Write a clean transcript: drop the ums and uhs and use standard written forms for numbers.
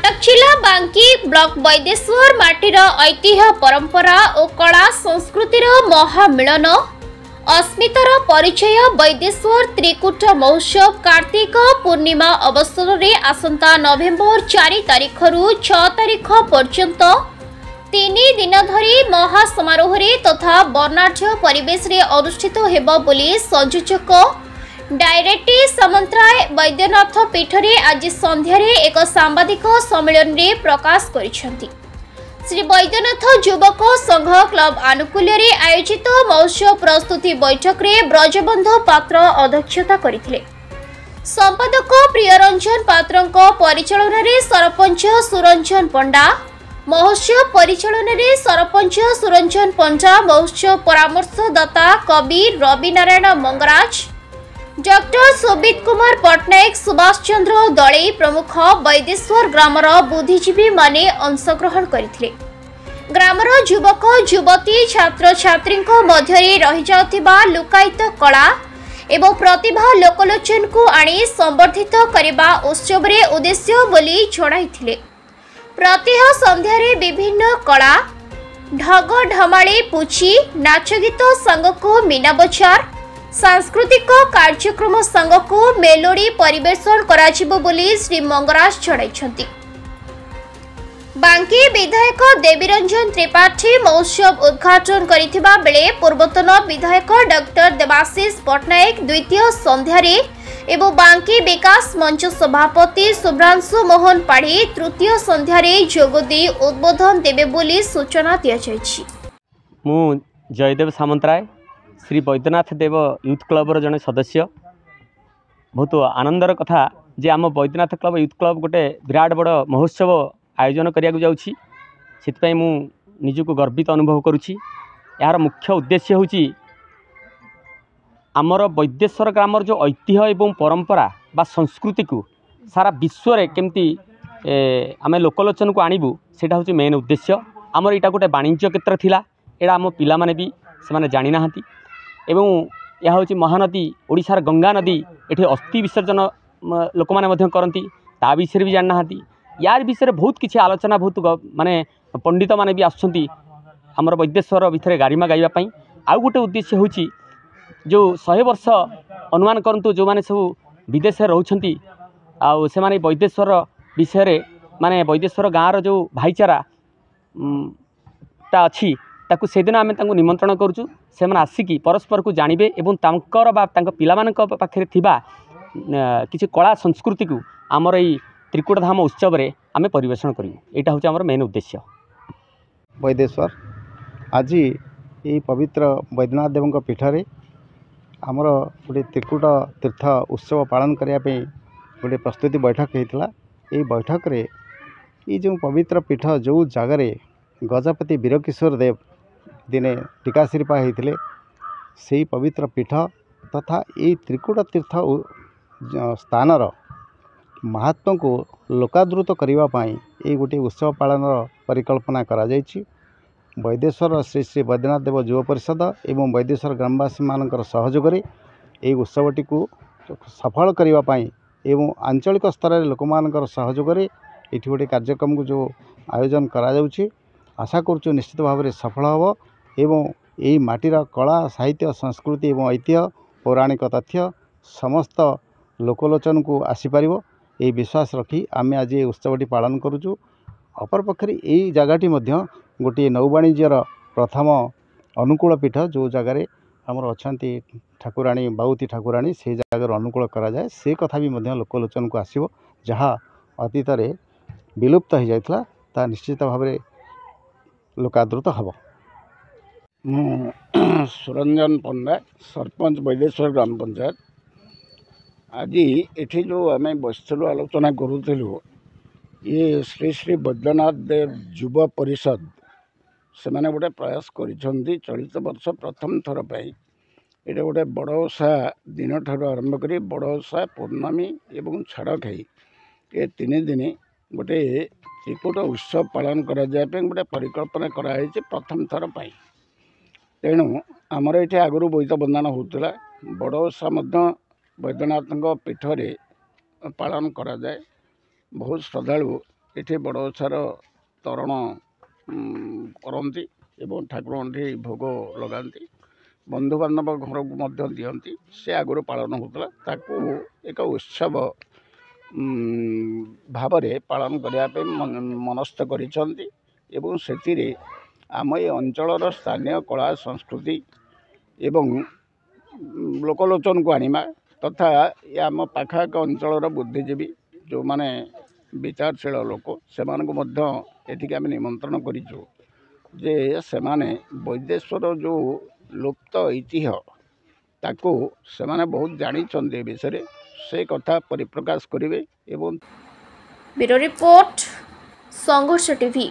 कटक जिला बांकी ब्लॉक वैदेश्वर माटीर ऐतिह्य परंपरा और कला संस्कृतिर महामिलन अस्मितार परिचय वैदेश्वर त्रिकूट महोत्सव कार्तिक पूर्णिमा अवसर में आसंता नवेम्बर 4 तारिख रु 6 तारिख पर्यंत 3 दिन धरी महासमारोह तथा वर्णाढ्य परिवेश रे अनुष्ठित हेबो बोली संयोजक डायरेक्टर सामंतराय वैद्यनाथ पीठ रे आज संध्यारे एक सांबादिक सम्मेलन रे प्रकाश करिसेंती। श्री वैद्यनाथ युवक संघ क्लब आनुकूल्य रे आयोजित महोत्सव प्रस्तुति बैठक रे ब्रजबंधु पात्र अध्यक्षता करिथिले। संपादक प्रियरंजन पात्रंको परिचालन रे सरपंच सुरंजन पंडा, महोत्सव परिचालन रे सरपंच सुरंजन पंडा, महोत्सव परामर्शदाता कवि रवि नारायण मंगराज, डॉक्टर सोबित कुमार पट्टनायक, सुभाष चंद्र दले प्रमुख वैदेश्वर ग्रामर बुद्धिजीवी माने अंशग्रहण करथिले। ग्रामर युवक युवती छात्र छात्री मध्य रही जाउथिबा लुकायित कला एवं प्रतिभा लोकलोचन को आनी संवर्धित करबा उत्सव रे उद्देश्य बोली जणाइथिले। प्रत्यह संध्यारे विभिन्न कला ढग ढमाळे पुची नाच गीत संग को मीना बजार सांस्कृतिक कार्यक्रम संग को मेलोडी परिवेशन कराजिबो बोली श्री मंगराज जणाइछंती। बांकी विधायक देवीरंजन त्रिपाठी महोत्सव उद्घाटन करिथिबा बेले पूर्वतन विधायक डॉक्टर देवाशीष पट्टनायक द्वितीय संध्यारे एवं बांकी विकास मंच सभापति शुभ्रांशु मोहन पाढ़ी तृतीय संध्यारे जोगदी उद्बोधन देवे बोली सूचना दिया जायछि। मु जयदेव सामंतराय श्री वैद्यनाथ देव यूथ क्लबर जड़े सदस्य। बहुत आनंदर कथा जे आम वैद्यनाथ क्लब यूथ क्लब गोटे विराट बड़ महोत्सव आयोजन करिया जाउछि। सेतपय मु निजको गर्वित अनुभव करुछि। यार मुख्य उद्देश्य होछि आमर वैद्येश्वर ग्रामर जो ऐतिह्य एवं परंपरा बा संस्कृति को सारा विश्व रे केमती आमे लोकलोचन को आनिबु सेटा होछि मेन उद्देश्य। आमर एटा गोटे वाणिज्य क्षेत्र थिला, एटा आम पिला माने भी से माने जानि नाहंती एवं यह होछि महानदी ओडिशार गंगा नदी एठी अस्थि विसर्जन लोक माने मध्य करंती ता विषय भी जानि नाहंती। यार विषय बहुत किछि आलोचना बहुत माने पंडित माने भी आछंती हमर वैद्येश्वर भितरे गारिमा गाइबा पई। आउ गोटे उद्देश्य होछि जो 100 वर्ष अनुमान करंतु जो माने सब विदेश रहउछंती आउ से माने वैद्येश्वर विषय रे माने वैद्येश्वर गाँव जो भाईचारा ता अछि ताकू से दिन आम निमंत्रण करूँ से मैंने आसिकी परस्पर को जानवे और तांकर बा तांक पिलामान पाखे थिबा किसी कला संस्कृति को आमर यही त्रिकूट धाम उत्सव रे आमे परिवेषण करूँ। यहाँ हूँ आमर मेन उद्देश्य। वैदेश्वर आज ये पवित्र वैद्यनाथ देव पीठरे आमर गोटे त्रिकूट तीर्थ उत्सव पालन करने गोटे प्रस्तुति बैठक होता। ये बैठक रे ये जो पवित्र पीठ जो जगार गजपति वीरकिशोर देव दिने टीकाश्रीपा होते से पवित्र पीठ तथा ये त्रिकूट तीर्थ स्थानर महात्म को लोकादृत करने ये गोटे उत्सव पालन परिकल्पना करा जायछि। वैदेश्वर श्री श्री वैद्यनाथ देव युव परिषद एवं वैदेश्वर ग्रामवासी मानकर सहयोग रे ये उत्सवटी को सफल करने एवं आंचलिक स्तर में लोक मानकर सहयोग रे एठी गोटे कार्यक्रम को जो आयोजन करा जाउछि आशा करूँ निश्चित भाव में सफल हम एवं यही माटीर कला साहित्य संस्कृति एवं ऐतिह्य पौराणिक तथ्य समस्त लोकलोचन को आसीपर यही विश्वास रखी आम आज ये उत्सवटी पालन करुचु। अपरपक्षे यही जगहटी गोटे नौवाणिज्यर प्रथम अनुकूल पीठ जो जगार आमर अच्छा ठाकुराणी बाउती ठाकुराणी से जगार अनुकूल करा जाए से कथा भी लोकलोचन को आसो जहाँ अतीत विलुप्त हो जाता ता निश्चित भाव में लोकादृत हम। सुरंजन पंडा सरपंच वैदेश्वर ग्राम पंचायत। आज ये जो आम बसलु आलोचना करूँ ये श्री श्री वैद्यनाथ देव युव परिषद से मैंने गोटे प्रयास करिसेंती चलित वर्ष प्रथम थर पाई ये गोटे बड़ ओषा दिन ठार आरंभ कर बड़ ओषा पूर्णमी एवं छाड़ खाई ये 3 दिन गोटे त्रिकूट उत्सव पालन करा जाए गोटे परिकल्पना कराई प्रथम थर पाई। तेणु आमर ये आगु बोईत बंधन होता बड़ ओषा वैद्यनाथ पीठरे पालन करा जाए। बहुत श्रद्धालु ଏଠି ବଡ଼ ଓଷାର ତରଣ କରନ୍ତି ଏବଂ ଠାକୁରଙ୍କଠି ଭୋଗ ଲଗାନ୍ତି, ବନ୍ଧୁବାନ୍ଧବ ଘରକୁ ମଧ୍ୟ ଦିଅନ୍ତି। ସେ ଆଗରୁ ପାଳନ ହେଉଥିଲା, ତାକୁ ଏକ ଉତ୍ସବ ଭାବରେ ପାଳନ କରିବା ପାଇଁ ମନସ୍ଥ କରିଛନ୍ତି ଏବଂ ସେଥିରେ ଆମ ଏ ଅଞ୍ଚଳର ସ୍ଥାନୀୟ କଳା ସଂସ୍କୃତି ଏବଂ ଲୋକଲୋଚନକୁ ଆଣିବା ତଥା ଆମ ପାଖାପାଖ ଅଞ୍ଚଳର ବୁଦ୍ଧିଜୀବୀ ଯେଉଁମାନେ ବିଚାରଶୀଳ ଲୋକ ସେମାନଙ୍କୁ ମଧ୍ୟ ଏଠିକି ଆମେ ନିମନ୍ତ୍ରଣ କରିଛୁ ଯେ ସେମାନେ ବୈଦେଶ୍ୱର ଯେଉଁ ଲୁପ୍ତ ଐତିହ୍ୟ ତାକୁ ସେମାନେ ବହୁତ ଜାଣିଛନ୍ତି ଏ ବିଷୟରେ, ସେ କଥା ପରିପ୍ରକାଶ କରିବେ ଏବଂ ବ୍ୟୁରୋ ରିପୋର୍ଟ ସଂଘର୍ଷ टीवी।